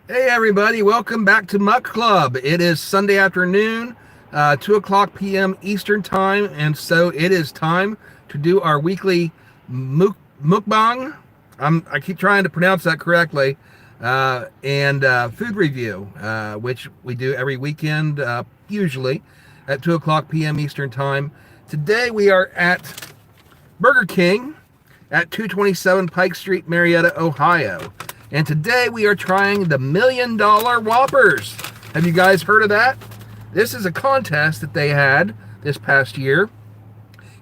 Hey everybody, welcome back to Muck Club. It is Sunday afternoon, 2 o'clock p.m. Eastern Time, and so it is time to do our weekly mukbang. I keep trying to pronounce that correctly, and food review, which we do every weekend, usually at 2 o'clock p.m. Eastern Time. Today we are at Burger King at 227 Pike Street, Marietta, Ohio. And today we are trying the $1 million Whoppers. Have you guys heard of that? This is a contest that they had this past year.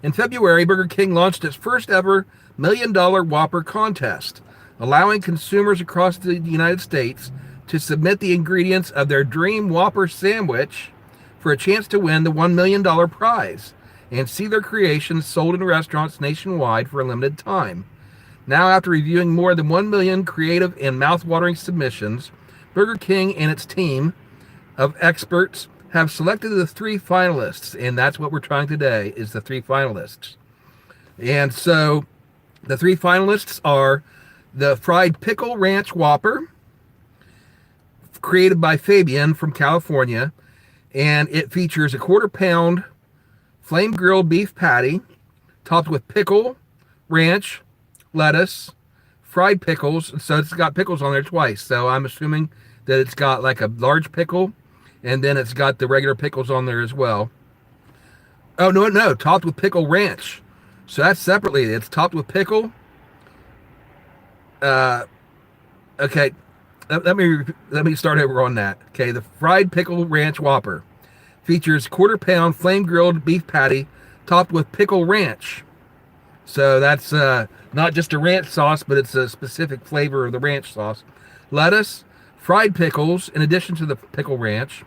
In February, Burger King launched its first ever $1 million Whopper contest, allowing consumers across the United States to submit the ingredients of their dream Whopper sandwich for a chance to win the $1 million prize and see their creations sold in restaurants nationwide for a limited time. Now, after reviewing more than 1 million creative and mouth-watering submissions, Burger King and its team of experts have selected the 3 finalists, and that's what we're trying today, is the 3 finalists. And so the 3 finalists are the Fried Pickle Ranch Whopper, created by Fabian from California, and it features a quarter-pound flame-grilled beef patty topped with pickle, ranch, lettuce, fried pickles. So it's got pickles on there twice. So I'm assuming that it's got like a large pickle, and then it's got the regular pickles on there as well. Oh, no, topped with pickle ranch. So that's separately. It's topped with pickle. Okay, let me start over on that. Okay, the Fried Pickle Ranch Whopper features quarter-pound flame-grilled beef patty topped with pickle ranch. So that's not just a ranch sauce, but it's a specific flavor of the ranch sauce. Lettuce, fried pickles, in addition to the pickle ranch,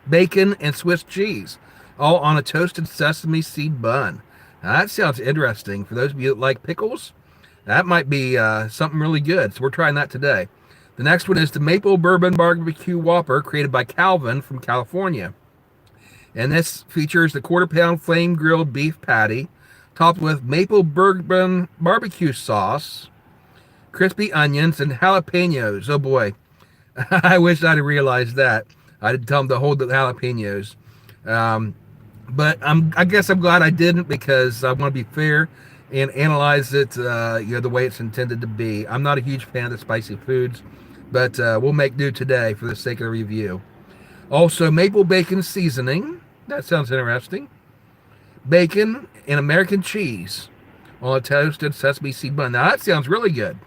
bacon, and Swiss cheese, all on a toasted sesame seed bun. Now that sounds interesting. For those of you that like pickles, that might be something really good. So we're trying that today. The next one is the Maple Bourbon BBQ Whopper, created by Calvin from California. And this features the quarter-pound flame-grilled beef patty, topped with maple bourbon barbecue sauce, crispy onions, and jalapenos. Oh boy, I wish I'd have realized that. I didn't tell them to hold the jalapenos. But I guess I'm glad I didn't, because I want to be fair and analyze it the way it's intended to be. I'm not a huge fan of the spicy foods, but we'll make do today for the sake of the review. Also, maple bacon seasoning. That sounds interesting. Bacon and American cheese on a toasted sesame seed bun. Now that sounds really good.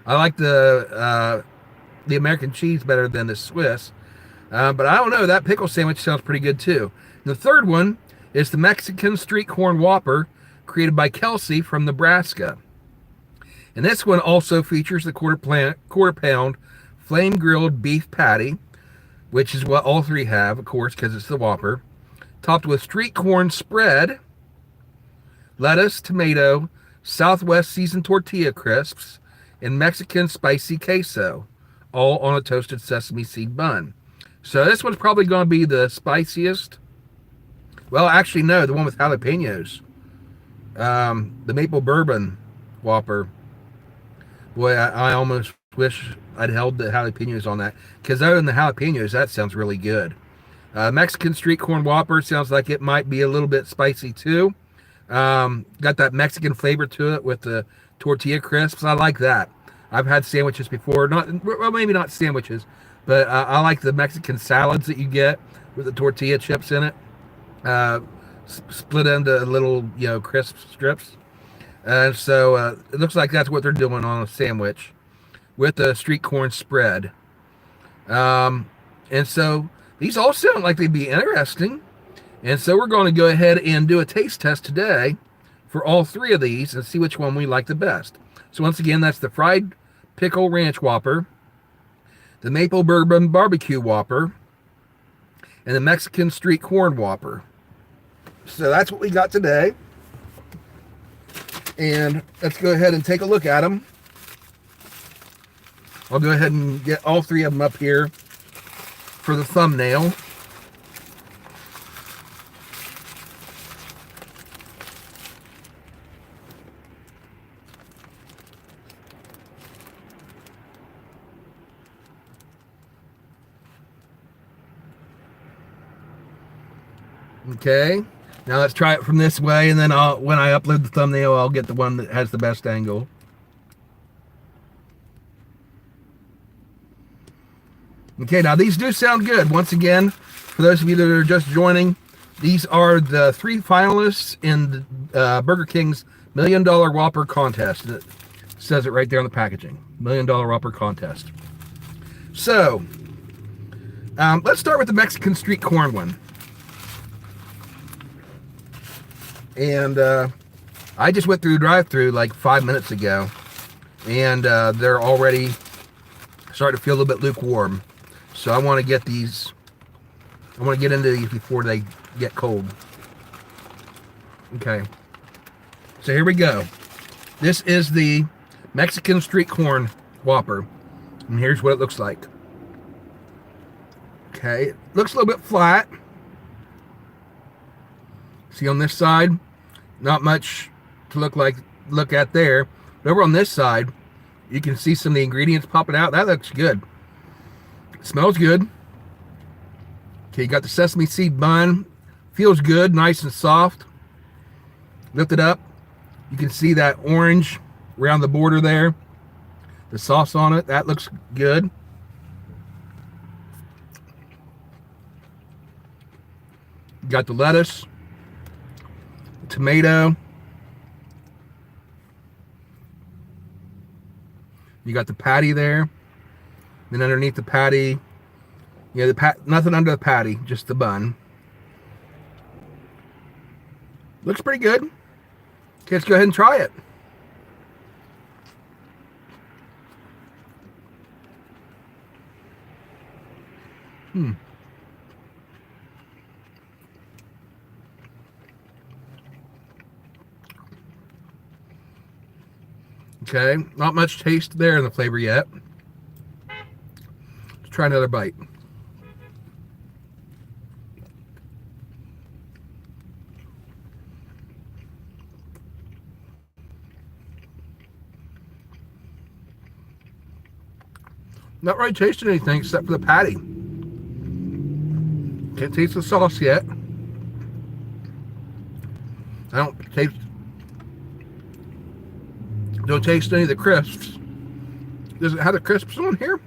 I like the American cheese better than the Swiss, but I don't know. That pickle sandwich sounds pretty good too. And the third one is the Mexican Street Corn Whopper, created by Kelsey from Nebraska. And this one also features the quarter-pound flame-grilled beef patty, which is what all 3 have, of course, because it's the Whopper, topped with street corn spread, lettuce, tomato, Southwest seasoned tortilla crisps, and Mexican spicy queso, all on a toasted sesame seed bun. So this one's probably going to be the spiciest. Well, actually, no, the one with jalapenos. The Maple Bourbon Whopper. Boy, I almost wish I'd held the jalapenos on that, because other than the jalapenos, that sounds really good. Mexican Street Corn Whopper sounds like it might be a little bit spicy too. Got that Mexican flavor to it with the tortilla crisps. I like that. I've had sandwiches before, well, maybe not sandwiches, but I like the Mexican salads that you get with the tortilla chips in it, split into little crisp strips. And so it looks like that's what they're doing on a sandwich with the street corn spread. And so these all sound like they'd be interesting. And so we're going to go ahead and do a taste test today for all 3 of these and see which one we like the best. So once again, that's the Fried Pickle Ranch Whopper, the Maple Bourbon BBQ Whopper, and the Mexican Street Corn Whopper. So that's what we got today. And let's go ahead and take a look at them. I'll go ahead and get all 3 of them up here for the thumbnail. Okay. Now let's try it from this way, and then when I upload the thumbnail, I'll get the one that has the best angle. Okay, now these do sound good. Once again, for those of you that are just joining, these are the 3 finalists in Burger King's $1 Million Whopper contest. It says it right there on the packaging. $1 Million Whopper contest. So, let's start with the Mexican Street Corn one. And I just went through the drive-thru like 5 minutes ago, and they're already starting to feel a little bit lukewarm. So I want to get these. I want to get into these before they get cold. Okay. So here we go. This is the Mexican Street Corn Whopper, and here's what it looks like. Okay, it looks a little bit flat. See on this side, not much to look at there. But over on this side, you can see some of the ingredients popping out. That looks good. It smells good. Okay, you got the sesame seed bun. Feels good, nice and soft. Lift it up. You can see that orange around the border there. The sauce on it, that looks good. You got the lettuce, tomato. You got the patty there. Then underneath the patty, nothing under the patty, just the bun. Looks pretty good. Okay, let's go ahead and try it. Okay, not much taste there in the flavor yet. Let's try another bite. Not really tasting anything except for the patty. Can't taste the sauce yet. Don't taste any of the crisps. Does it have the crisps on here?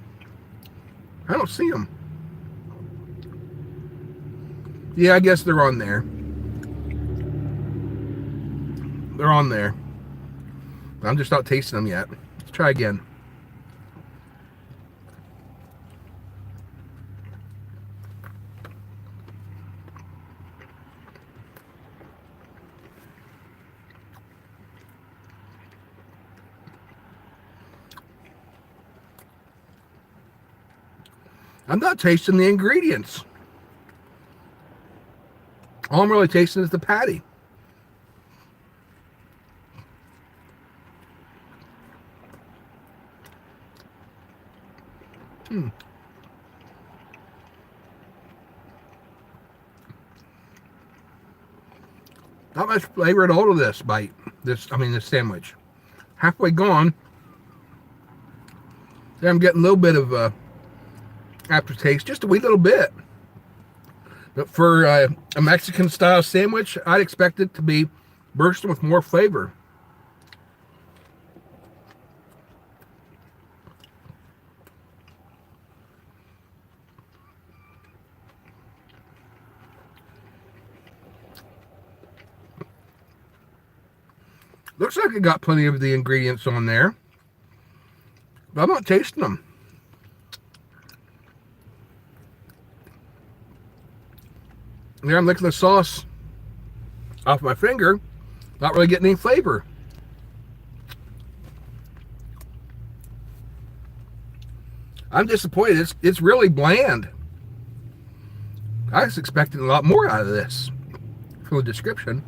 I don't see them. Yeah, I guess they're on there. They're on there. I'm just not tasting them yet. Let's try again. I'm not tasting the ingredients. All I'm really tasting is the patty. Not much flavor at all to this bite. This sandwich. Halfway gone. Then I'm getting a little bit of aftertaste, just a wee little bit. But for a Mexican style sandwich, I'd expect it to be bursting with more flavor. Looks like it got plenty of the ingredients on there, but I'm not tasting them. There, I'm licking the sauce off my finger, not really getting any flavor. I'm disappointed. It's really bland. I was expecting a lot more out of this from the description.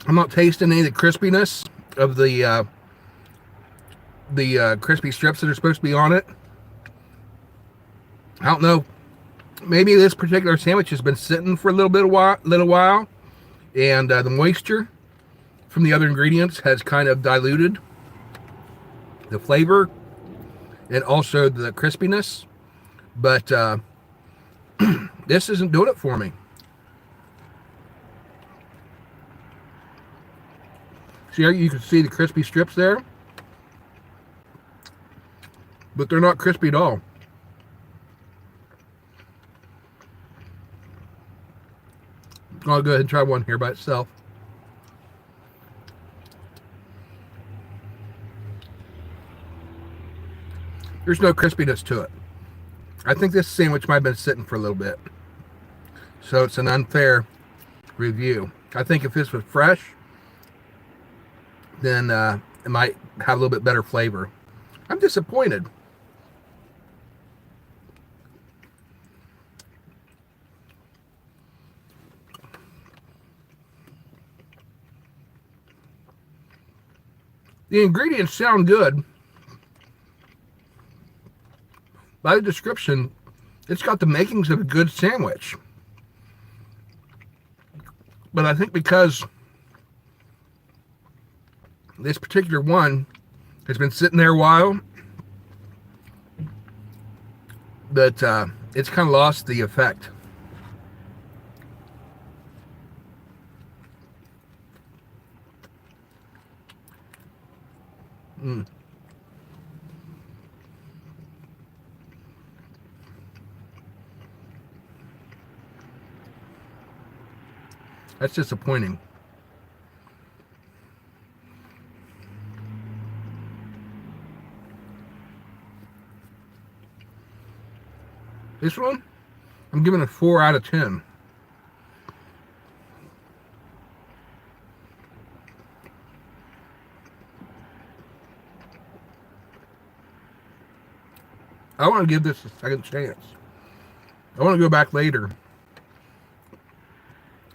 I'm not tasting any of the crispiness of the the crispy strips that are supposed to be on it. I don't know. Maybe this particular sandwich has been sitting for a little while, and the moisture from the other ingredients has kind of diluted the flavor and also the crispiness. But this isn't doing it for me. See how you can see the crispy strips there? But they're not crispy at all. I'll go ahead and try one here by itself. There's no crispiness to it. I think this sandwich might have been sitting for a little bit. So it's an unfair review. I think if this was fresh, then it might have a little bit better flavor. I'm disappointed. The ingredients sound good. By the description, it's got the makings of a good sandwich. But I think because this particular one has been sitting there a while, that it's kind of lost the effect. That's disappointing. This one, I'm giving it 4 out of 10. I want to give this a second chance. I want to go back later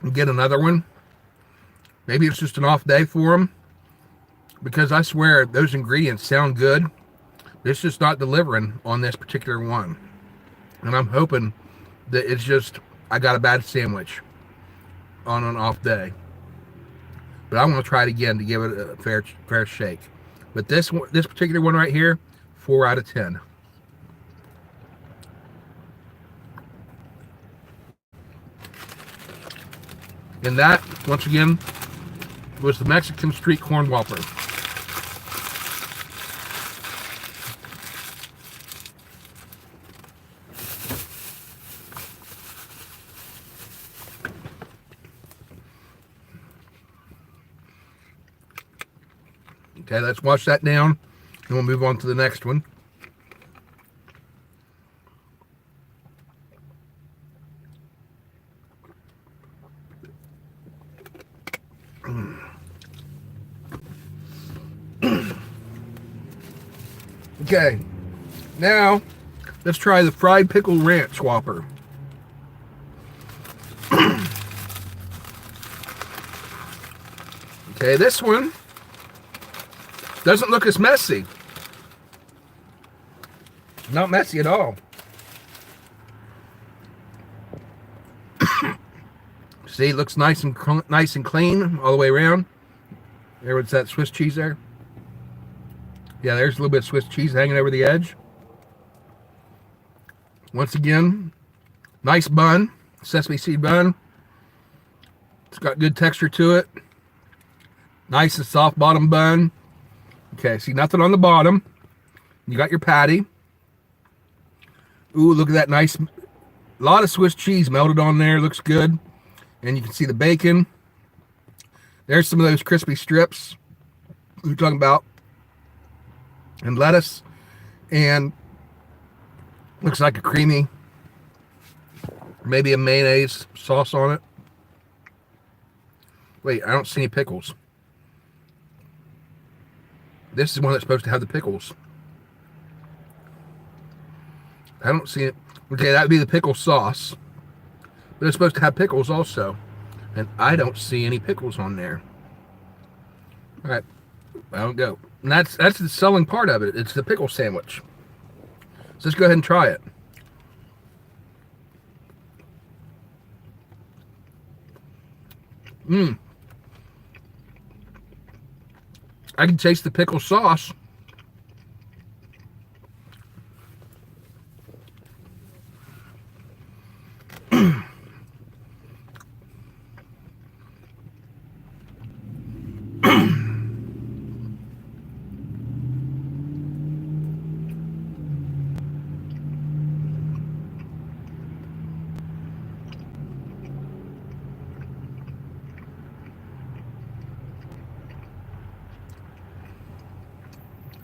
and get another one. Maybe it's just an off day for them, because I swear those ingredients sound good. It's just not delivering on this particular one. And I'm hoping that it's just I got a bad sandwich on an off day. But I want to try it again to give it a fair shake. But this particular one right here, 4 out of 10. And that, once again, was the Mexican Street Corn Whopper. Okay, let's wash that down, and we'll move on to the next one. Okay, now let's try the Fried Pickle Ranch Whopper. Okay, this one doesn't look as messy. Not messy at all. See, it looks nice and clean all the way around. There's that Swiss cheese there. Yeah, there's a little bit of Swiss cheese hanging over the edge. Once again, nice bun, sesame seed bun. It's got good texture to it. Nice and soft bottom bun. Okay, see nothing on the bottom. You got your patty. Ooh, look at that nice, lot of Swiss cheese melted on there. Looks good. And you can see the bacon. There's some of those crispy strips we were talking about. And lettuce. And looks like a creamy, maybe a mayonnaise sauce on it. Wait, I don't see any pickles. This is one that's supposed to have the pickles. I don't see it. Okay, that would be the pickle sauce. But it's supposed to have pickles also. And I don't see any pickles on there. Alright, I don't go. And that's the selling part of it. It's the pickle sandwich. So let's go ahead and try it. Mmm. I can taste the pickle sauce.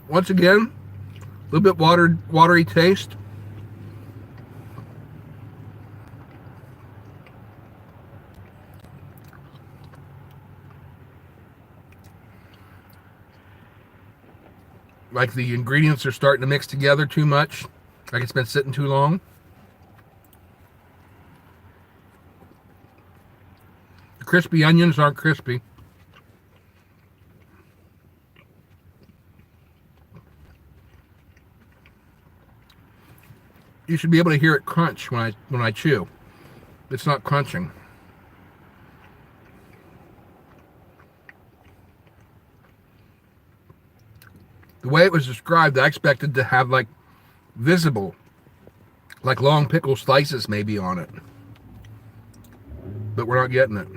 Once again, a little bit watery taste. Like the ingredients are starting to mix together too much. Like it's been sitting too long. The crispy onions aren't crispy. You should be able to hear it crunch when I chew. It's not crunching. The way it was described, I expected to have like visible, like long pickle slices maybe on it. But we're not getting it.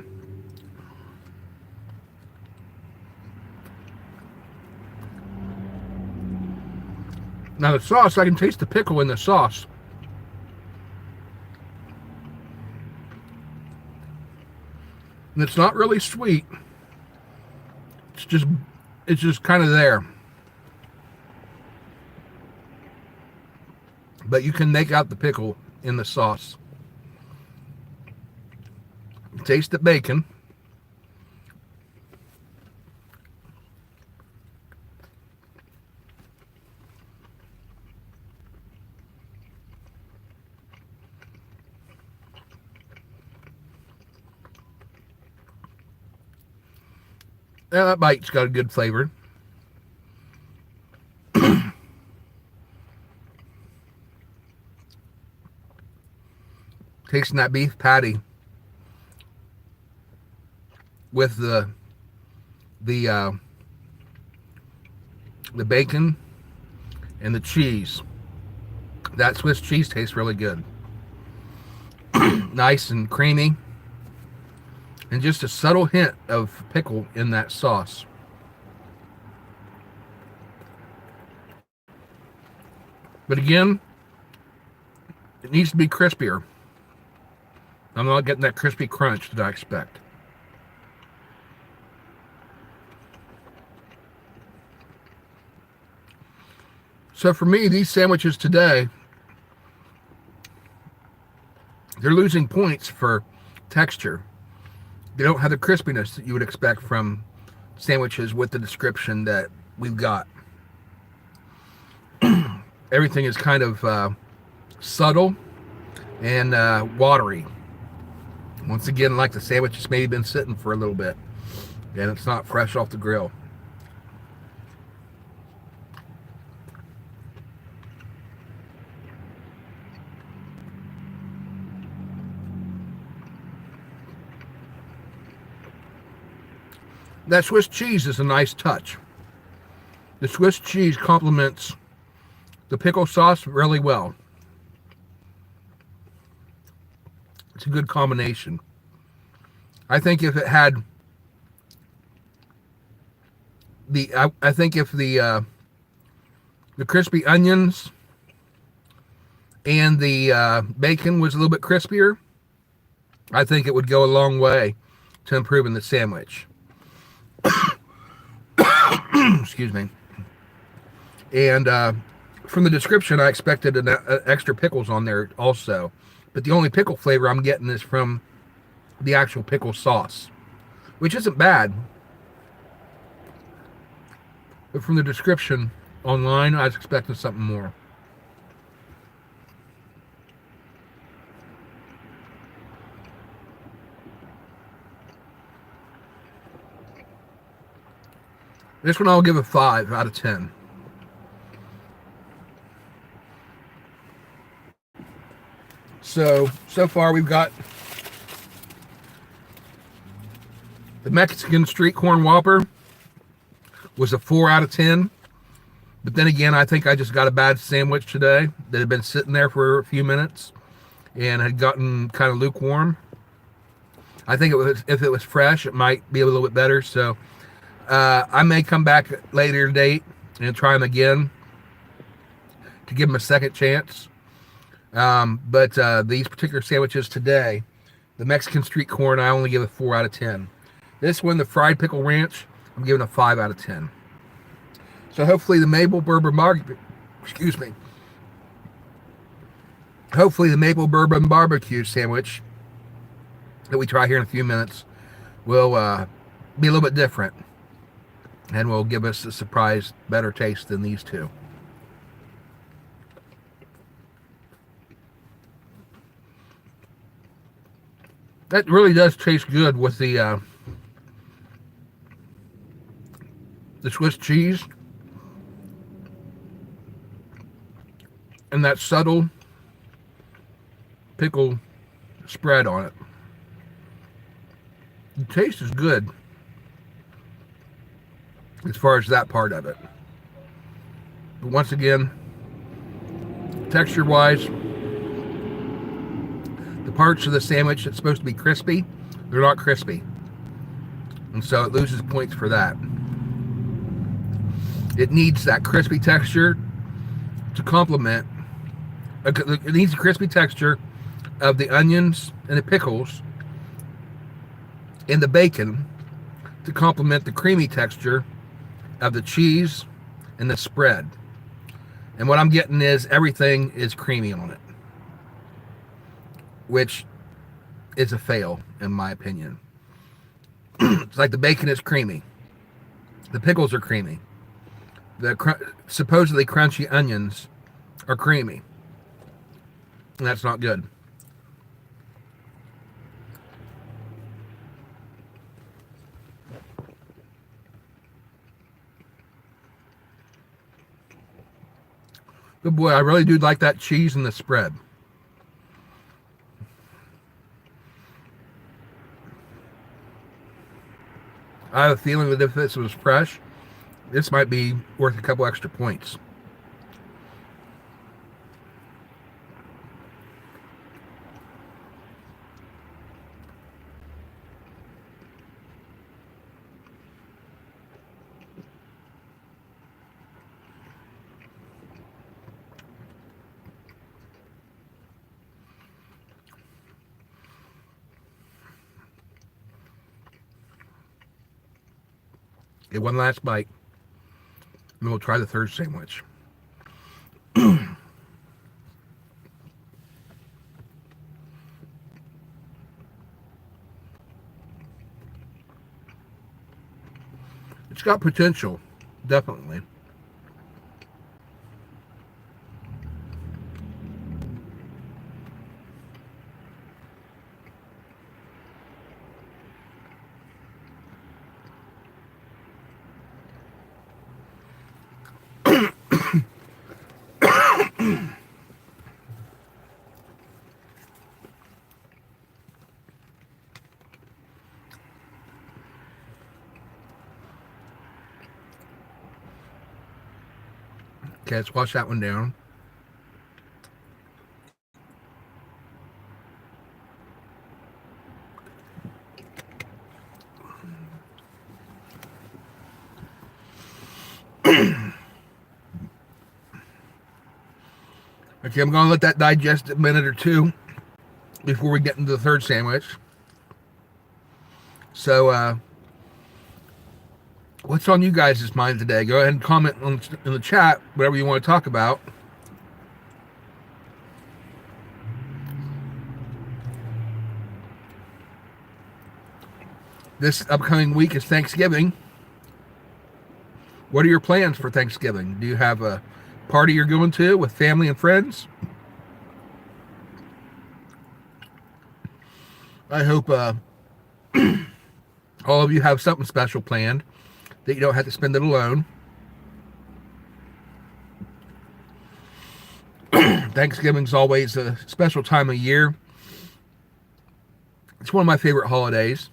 Now the sauce, I can taste the pickle in the sauce. And it's not really sweet. It's just kind of there. But you can make out the pickle in the sauce. Taste the bacon. Yeah, that bite's got a good flavor. Tasting that beef patty with the bacon and the cheese. That Swiss cheese tastes really good. Nice and creamy. And just a subtle hint of pickle in that sauce. But again, it needs to be crispier. I'm not getting that crispy crunch that I expect. So for me, these sandwiches today, they're losing points for texture. They don't have the crispiness that you would expect from sandwiches with the description that we've got. Everything is kind of subtle and watery. Once again, like the sandwich has maybe been sitting for a little bit and it's not fresh off the grill. That Swiss cheese is a nice touch. The Swiss cheese complements the pickle sauce really well. It's a good combination. I think if it had I think if the crispy onions and the bacon was a little bit crispier, I think it would go a long way to improving the sandwich. Excuse me. And from the description, I expected an extra pickles on there also. But the only pickle flavor I'm getting is from the actual pickle sauce, which isn't bad. But from the description online, I was expecting something more. This one I'll give a 5 out of 10. So far we've got the Mexican Street Corn Whopper was a 4 out of 10. But then again, I think I just got a bad sandwich today that had been sitting there for a few minutes and had gotten kind of lukewarm. I think if it was fresh, it might be a little bit better. So I may come back later date and try them again to give them a second chance. But these particular sandwiches today, the Mexican Street Corn, I only give a 4 out of 10. This one, the Fried Pickle Ranch, I'm giving a 5 out of 10. So hopefully the Maple Bourbon Hopefully the Maple Bourbon BBQ sandwich that we try here in a few minutes will be a little bit different and will give us a surprise better taste than these two. That really does taste good with the Swiss cheese and that subtle pickle spread on it. The taste is good as far as that part of it. But once again, texture-wise, the parts of the sandwich that's supposed to be crispy, they're not crispy. And so it loses points for that. It needs that crispy texture to complement. It needs the crispy texture of the onions and the pickles and the bacon to complement the creamy texture of the cheese and the spread. And what I'm getting is everything is creamy on it, which is a fail in my opinion. It's like the bacon is creamy, the pickles are creamy, the supposedly crunchy onions are creamy, and that's not good. Good boy, I really do like that cheese and the spread. I have a feeling that if this was fresh, this might be worth a couple extra points. Get one last bite, and then we'll try the third sandwich. It's got potential, definitely. Okay, let's wash that one down. Okay, I'm going to let that digest a minute or two before we get into the third sandwich. So, what's on you guys' mind today? Go ahead and comment in the chat whatever you want to talk about. This upcoming week is Thanksgiving. What are your plans for Thanksgiving? Do you have a party you're going to with family and friends? I hope all of you have something special planned. that you don't have to spend it alone. Thanksgiving's always a special time of year. It's one of my favorite holidays.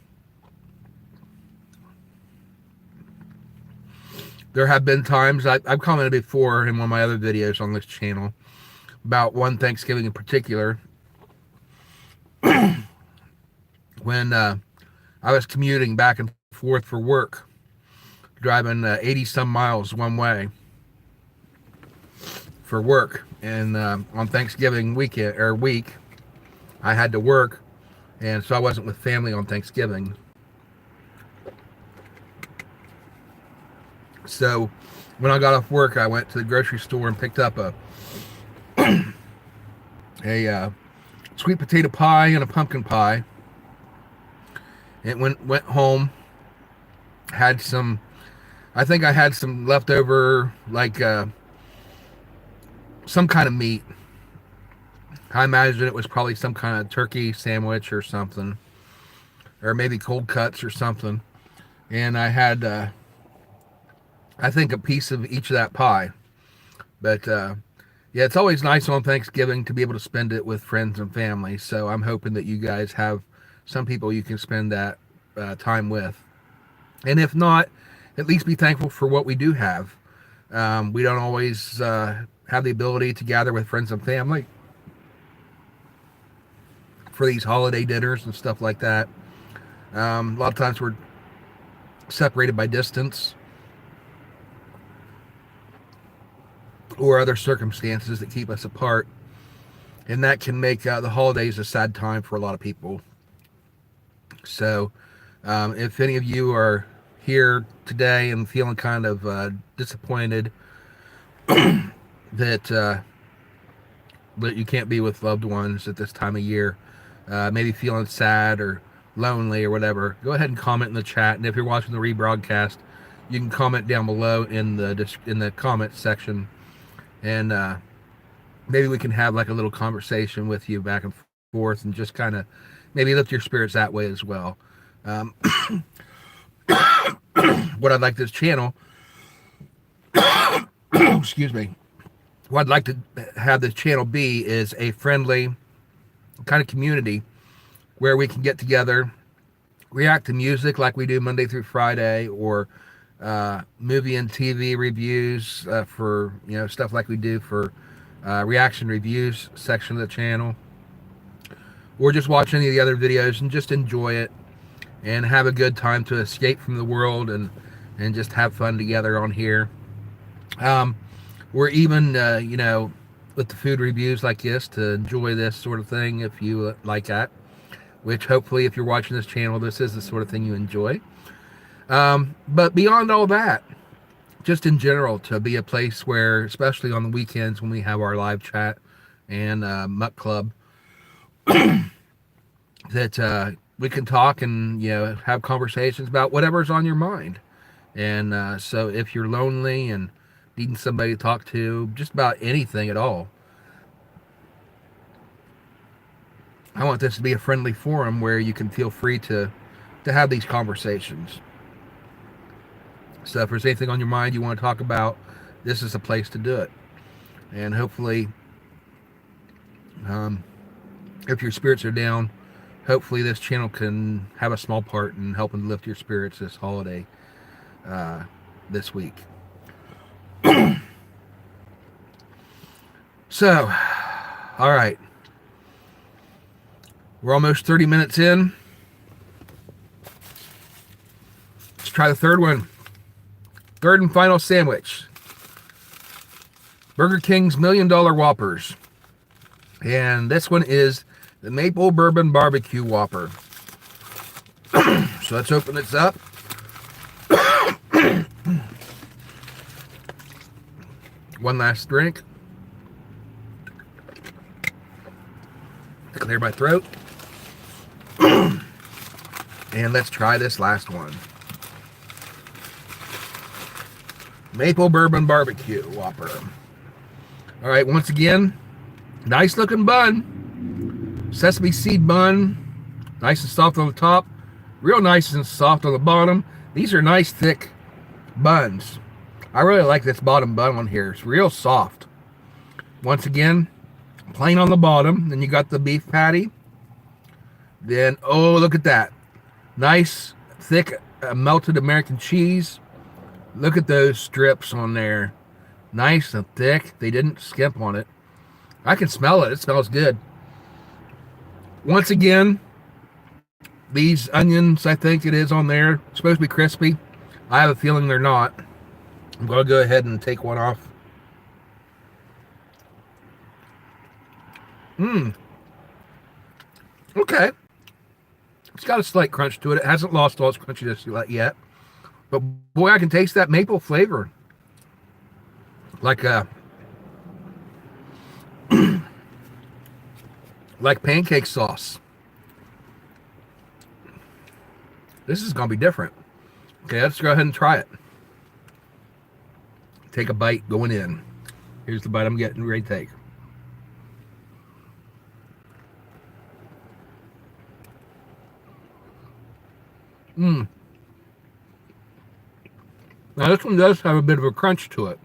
There have been times, I've commented before in one of my other videos on this channel about one Thanksgiving in particular when I was commuting back and forth for work, driving 80 some miles one way for work. And on Thanksgiving week, I had to work, and so I wasn't with family on Thanksgiving. So when I got off work, I went to the grocery store and picked up a sweet potato pie and a pumpkin pie. It went home, had some, I think I had some leftover, like some kind of meat. I imagine it was probably some kind of turkey sandwich or something, or maybe cold cuts or something. And I had I think a piece of each of that pie. But yeah, it's always nice on Thanksgiving to be able to spend it with friends and family. So I'm hoping that you guys have some people you can spend that time with. And if not, at least be thankful for what we do have. We don't always have the ability to gather with friends and family for these holiday dinners and stuff like that. A lot of times we're separated by distance or other circumstances that keep us apart, and that can make the holidays a sad time for a lot of people. So if any of you are here today and feeling kind of disappointed that you can't be with loved ones at this time of year, maybe feeling sad or lonely or whatever, go ahead and comment in the chat. And if you're watching the rebroadcast, you can comment down below in the comment section, and maybe we can have like a little conversation with you back and forth, and just kind of maybe lift your spirits that way as well. What I'd like this channel excuse me, what I'd like to have this channel be is a friendly kind of community where we can get together, react to music like we do Monday through Friday, or movie and TV reviews for, stuff like we do for reaction reviews section of the channel, or just watch any of the other videos and just enjoy it and have a good time to escape from the world and just have fun together on here. We're even, with the food reviews like this, to enjoy this sort of thing if you like that, which hopefully if you're watching this channel, this is the sort of thing you enjoy. But beyond all that, just in general, to be a place where, especially on the weekends when we have our live chat and Muck Club, that we can talk and have conversations about whatever's on your mind. And so if you're lonely and needing somebody to talk to, just about anything at all, I want this to be a friendly forum where you can feel free to have these conversations. So if there's anything on your mind you want to talk about, this is a place to do it. And hopefully, if your spirits are down, hopefully this channel can have a small part in helping lift your spirits this holiday, this week. So, all right. We're almost 30 minutes in. Let's try the third one. Third and final sandwich. Burger King's $1 Million Whoppers. And this one is the Maple Bourbon BBQ Whopper. So let's open this up. One last drink. Clear my throat. And let's try this last one. Maple Bourbon BBQ Whopper. All right, once again, nice looking bun. Sesame seed bun. Nice and soft on the top. Real nice and soft on the bottom. These are nice, thick buns. I really like this bottom bun on here. It's real soft. Once again, plain on the bottom. Then you got the beef patty. Then, oh, look at that. Nice, thick, melted American cheese. Look at those strips on there. Nice and thick. They didn't skimp on it. I can smell it. It smells good. Once again, these onions, I think it is on there, supposed to be crispy. I have a feeling they're not. I'm going to go ahead and take one off. Okay. It's got a slight crunch to it. It hasn't lost all its crunchiness yet. But boy, I can taste that maple flavor. Like like pancake sauce. This is going to be different. Okay, let's go ahead and try it. Take a bite going in. Here's the bite I'm getting ready to take. Now this one does have a bit of a crunch to it,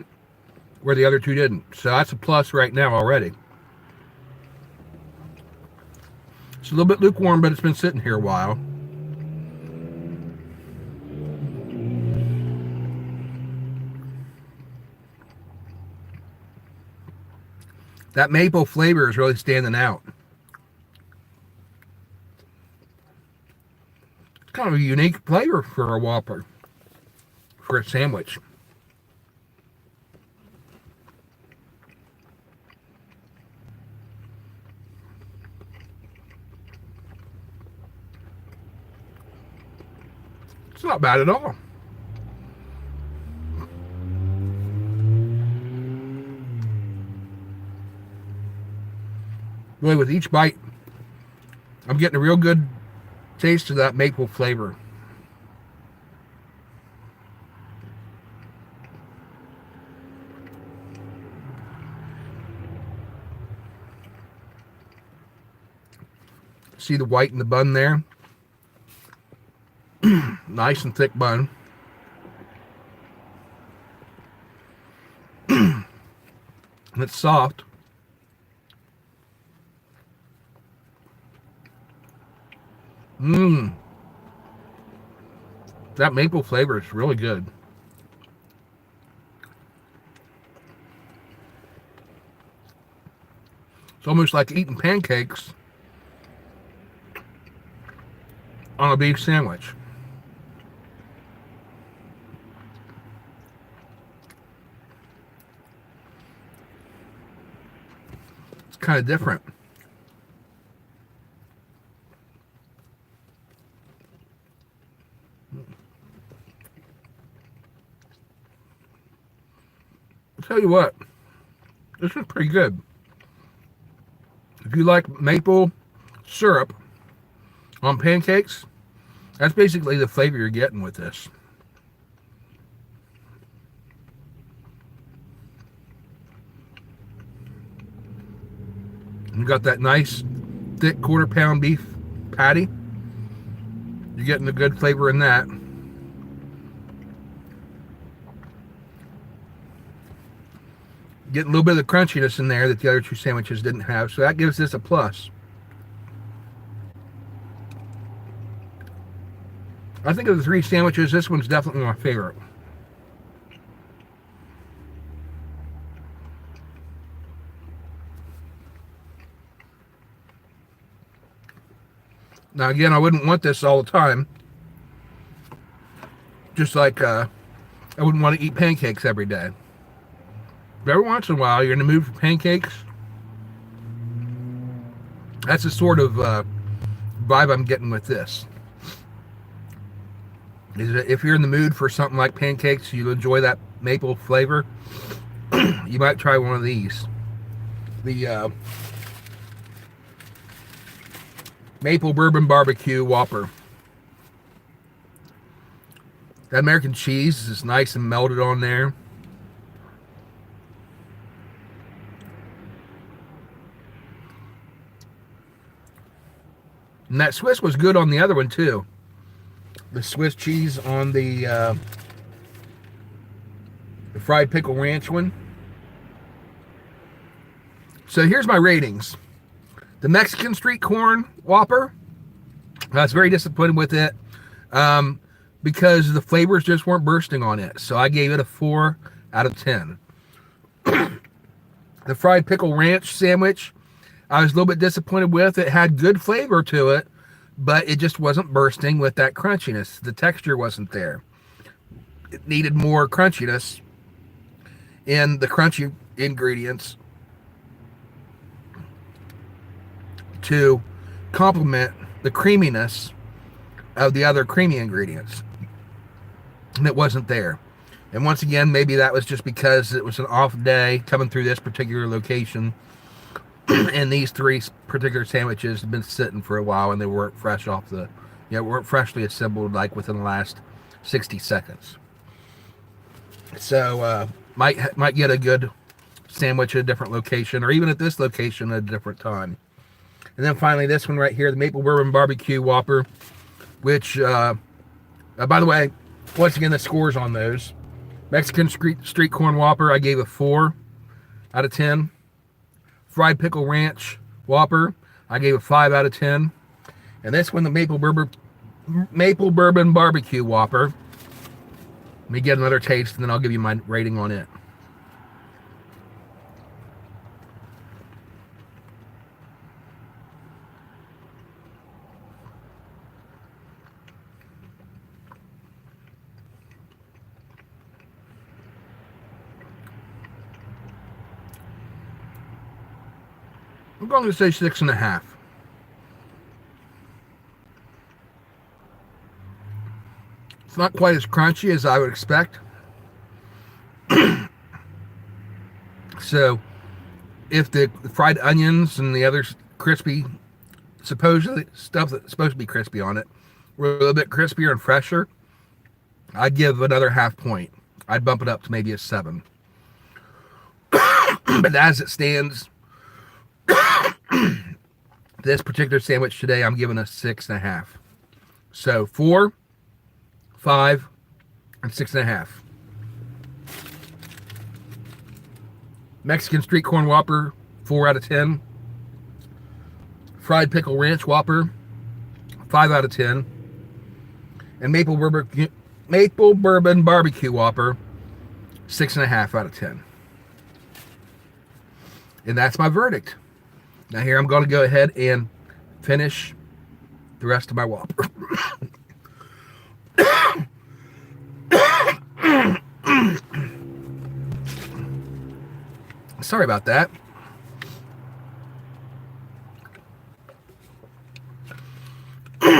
where the other two didn't. So that's a plus right now already. It's a little bit lukewarm, but it's been sitting here a while. That maple flavor is really standing out. It's kind of a unique flavor for a Whopper, for a sandwich. It's not bad at all. Really, with each bite, I'm getting a real good taste of that maple flavor. See the white in the bun there? Nice and thick bun. And it's soft. That maple flavor is really good. It's almost like eating pancakes on a beef sandwich. It's kind of different. I'll tell you what, this is pretty good. If you like maple syrup on pancakes, that's basically the flavor you're getting with this. You got that nice, thick quarter-pound beef patty. You're getting a good flavor in that. Getting a little bit of the crunchiness in there that the other two sandwiches didn't have, so that gives this a plus. I think of the three sandwiches, this one's definitely my favorite. Now again, I wouldn't want this all the time. Just like I wouldn't want to eat pancakes every day. But every once in a while, you're in the mood for pancakes. That's the sort of vibe I'm getting with this. Is that if you're in the mood for something like pancakes, you enjoy that maple flavor, you might try one of these. The Maple Bourbon BBQ Whopper. That American cheese is nice and melted on there. And that Swiss was good on the other one too. The Swiss cheese on the the Fried Pickle Ranch one. So here's my ratings. The Mexican Street Corn Whopper, I was very disappointed with it because the flavors just weren't bursting on it. So I gave it a 4 out of 10. The Fried Pickle Ranch sandwich, I was a little bit disappointed with. It had good flavor to it, but it just wasn't bursting with that crunchiness. The texture wasn't there. It needed more crunchiness in the crunchy ingredients to complement the creaminess of the other creamy ingredients. And it wasn't there. And once again, maybe that was just because it was an off day coming through this particular location. And these three particular sandwiches have been sitting for a while and they weren't fresh off the, weren't freshly assembled like within the last 60 seconds. So, might get a good sandwich at a different location or even at this location at a different time. And then finally, this one right here, the Maple Bourbon BBQ Whopper, which, by the way, once again, the scores on those. Mexican Street Corn Whopper, I gave a 4 out of 10. Fried Pickle Ranch Whopper, I gave a 5 out of 10. And this one, the Maple Bourbon BBQ Whopper. Let me get another taste, and then I'll give you my rating on it. I'm going to say 6.5. It's not quite as crunchy as I would expect. So, if the fried onions and the other crispy, supposedly stuff that's supposed to be crispy on it, were a little bit crispier and fresher, I'd give another half point. I'd bump it up to maybe a 7. But as it stands, this particular sandwich today, I'm giving a 6.5. So 4, 5, and 6.5. Mexican Street Corn Whopper, 4 out of 10. Fried Pickle Ranch Whopper, 5 out of 10. And Maple Bourbon Barbecue Whopper, 6.5 out of 10. And that's my verdict. Now here I'm going to go ahead and finish the rest of my Whopper. Sorry about that. All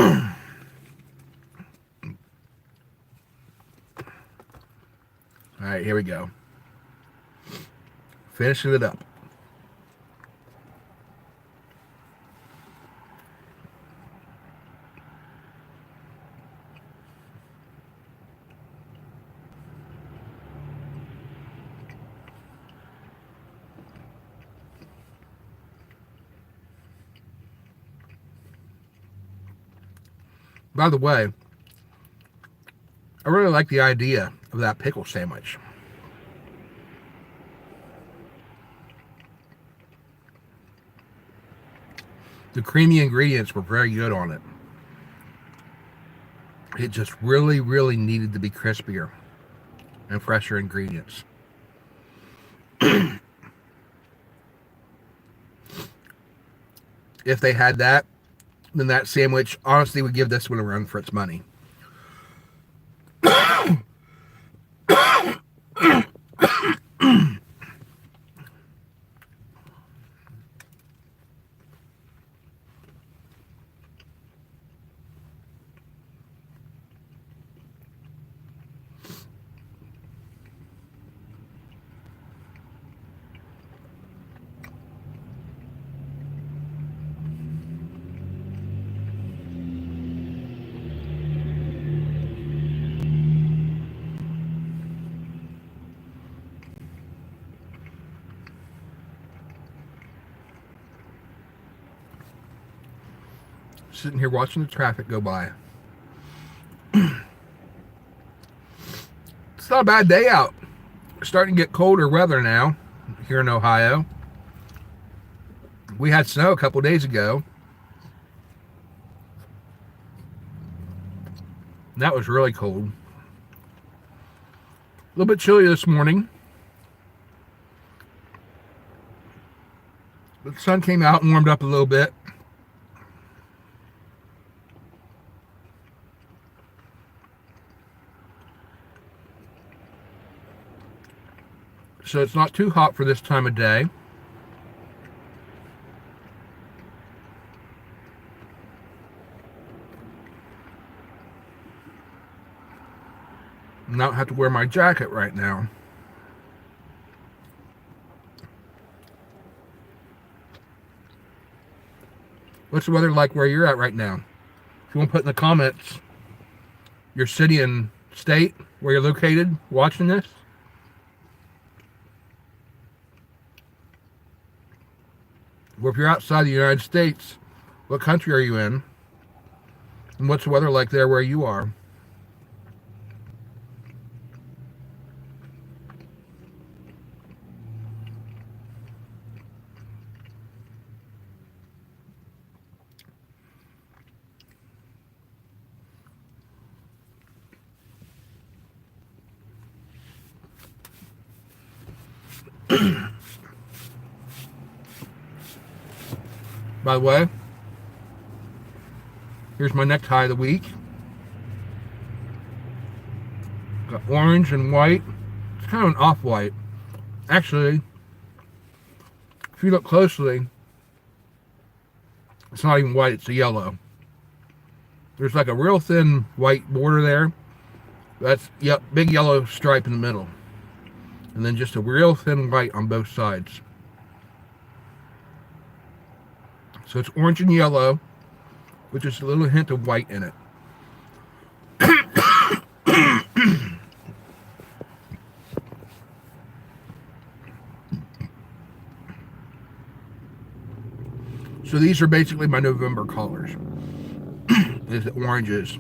right, here we go. Finishing it up. By the way, I really like the idea of that pickle sandwich. The creamy ingredients were very good on it. It just really, really needed to be crispier and fresher ingredients. If they had that, then that sandwich honestly would give this one a run for its money. Sitting here watching the traffic go by. It's not a bad day out starting to get colder weather now here in Ohio. We had snow a couple days ago. That was really cold. A little bit chilly this morning. The sun came out and warmed up a little bit. So it's not too hot for this time of day. I don't have to wear my jacket right now. What's the weather like where you're at right now? If you want to put in the comments your city and state where you're located watching this. Or if you're outside the United States, what country are you in? And what's the weather like there where you are? By the way, here's my necktie of the week. Got orange and white. It's kind of an off-white. Actually, if you look closely, it's not even white, it's a yellow. There's like a real thin white border there. That's big yellow stripe in the middle. And then just a real thin white on both sides. So it's orange and yellow, with just a little hint of white in it. So these are basically my November colors. Is the oranges.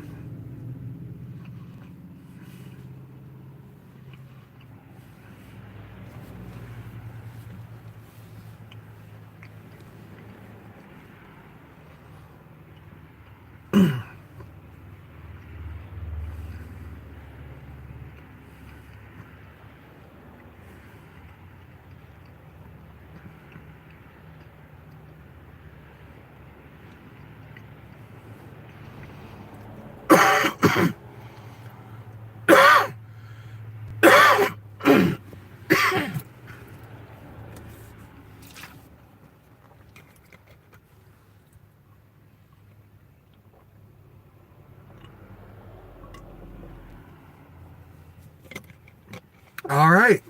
All right.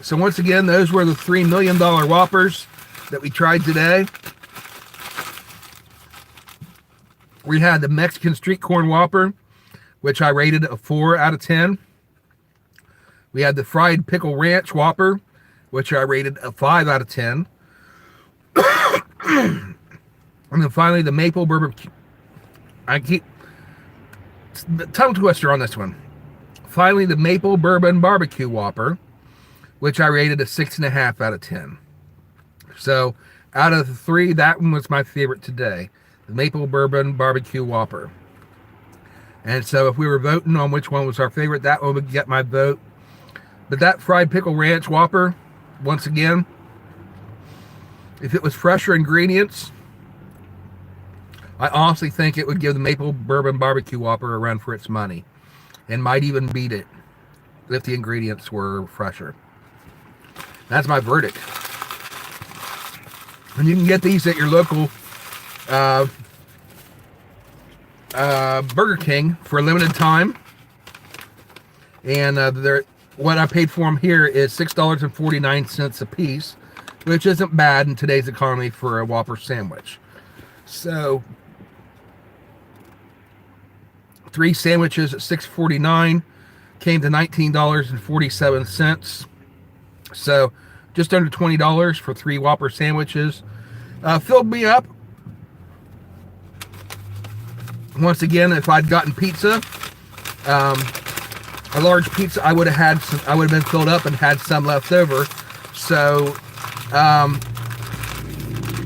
So once again, those were the $3 million Whoppers that we tried today. We had the Mexican Street Corn Whopper, which I rated a 4 out of 10. We had the Fried Pickle Ranch Whopper, which I rated a 5 out of 10. And then finally, the Maple Bourbon. The tongue twister on this one. Finally, the Maple Bourbon BBQ Whopper, which I rated a 6.5 out of 10. So, out of the three, that one was my favorite today. The Maple Bourbon BBQ Whopper. And so, if we were voting on which one was our favorite, that one would get my vote. But that Fried Pickle Ranch Whopper, once again, if it was fresher ingredients, I honestly think it would give the Maple Bourbon BBQ Whopper a run for its money. And might even beat it if the ingredients were fresher. That's my verdict. And you can get these at your local Burger King for a limited time. And what I paid for them here is $6.49 a piece, which isn't bad in today's economy for a Whopper sandwich. So 3 sandwiches at $6.49 came to $19.47. So just under $20 for 3 Whopper sandwiches. Filled me up. Once again, if I'd gotten pizza, a large pizza, I would have had some, I would have been filled up and had some left over. So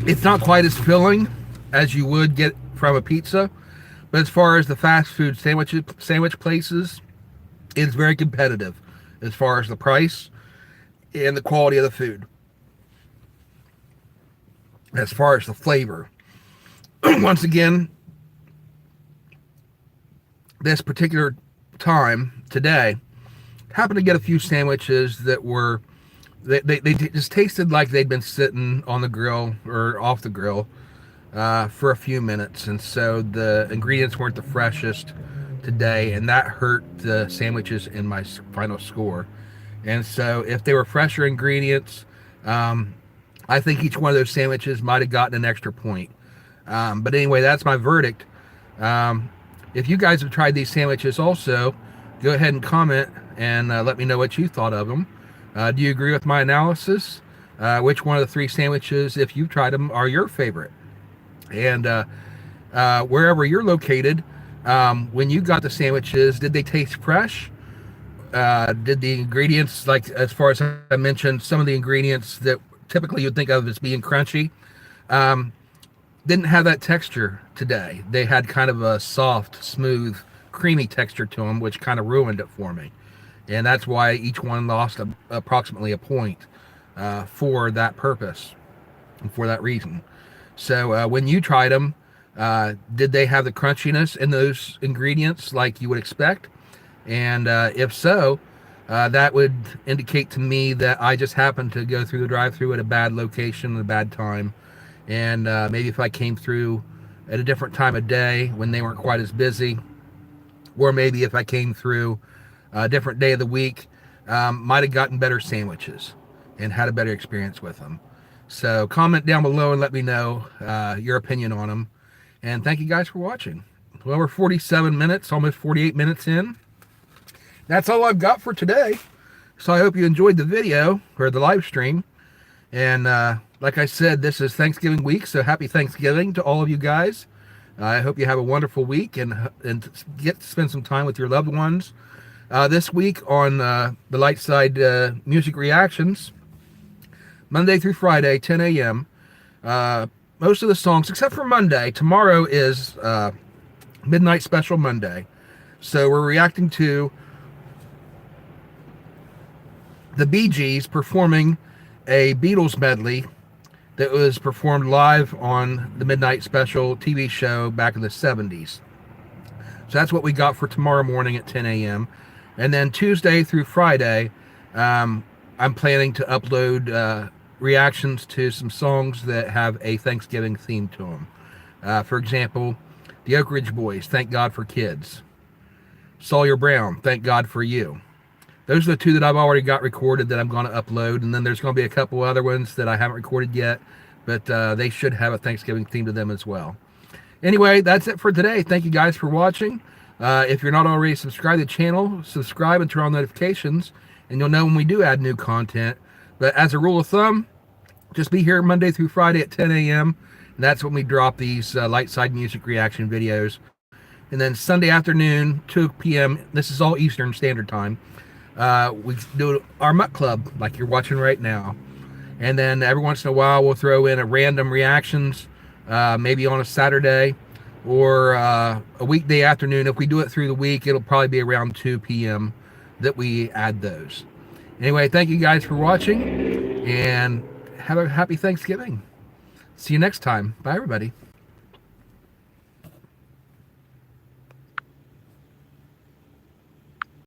it's not quite as filling as you would get from a pizza. But as far as the fast food sandwich places, it's very competitive as far as the price and the quality of the food. As far as the flavor, once again, this particular time today, happened to get a few sandwiches that were, they just tasted like they'd been sitting on the grill or off the grill for a few minutes, and so the ingredients weren't the freshest today, and that hurt the sandwiches in my final score. And so if they were fresher ingredients, I think each one of those sandwiches might have gotten an extra point. But anyway, that's my verdict. If you guys have tried these sandwiches also, go ahead and comment and let me know what you thought of them. Do you agree with my analysis? Which one of the three sandwiches, if you've tried them, are your favorite? And wherever you're located, when you got the sandwiches, did they taste fresh? Did the ingredients, like as far as I mentioned, some of the ingredients that typically you'd think of as being crunchy, didn't have that texture today. They had kind of a soft, smooth, creamy texture to them, which kind of ruined it for me. And that's why each one lost approximately a point for that purpose and for that reason. So when you tried them, did they have the crunchiness in those ingredients like you would expect? And if so, that would indicate to me that I just happened to go through the drive-thru at a bad location at a bad time. And maybe if I came through at a different time of day when they weren't quite as busy, or maybe if I came through a different day of the week, might have gotten better sandwiches and had a better experience with them. So comment down below and let me know your opinion on them. And thank you guys for watching. Well, we're 47 minutes, almost 48 minutes in. That's all I've got for today. So I hope you enjoyed the video or the live stream. And like I said, this is Thanksgiving week, so happy Thanksgiving to all of you guys. I hope you have a wonderful week and get to spend some time with your loved ones. This week on the Light Side Music Reactions, Monday through Friday, 10 a.m. Most of the songs, except for Monday. Tomorrow is Midnight Special Monday. So we're reacting to the Bee Gees performing a Beatles medley that was performed live on the Midnight Special TV show back in the 70s. So that's what we got for tomorrow morning at 10 a.m. And then Tuesday through Friday, I'm planning to upload reactions to some songs that have a Thanksgiving theme to them. For example, the Oak Ridge Boys, Thank God for Kids. Sawyer Brown, Thank God for You. Those are the two that I've already got recorded that I'm going to upload. And then there's going to be a couple other ones that I haven't recorded yet, but they should have a Thanksgiving theme to them as well. Anyway, that's it for today. Thank you guys for watching. If you're not already subscribed to the channel, subscribe and turn on notifications, and you'll know when we do add new content. But as a rule of thumb, just be here Monday through Friday at 10 a.m. And that's when we drop these Light Side Music Reaction videos. And then Sunday afternoon, 2 p.m., this is all Eastern Standard Time, we do our Mutt Club like you're watching right now. And then every once in a while we'll throw in a random reactions, maybe on a Saturday or a weekday afternoon. If we do it through the week, it'll probably be around 2 p.m. that we add those. Anyway, thank you guys for watching, and have a happy Thanksgiving. See you next time. Bye, everybody.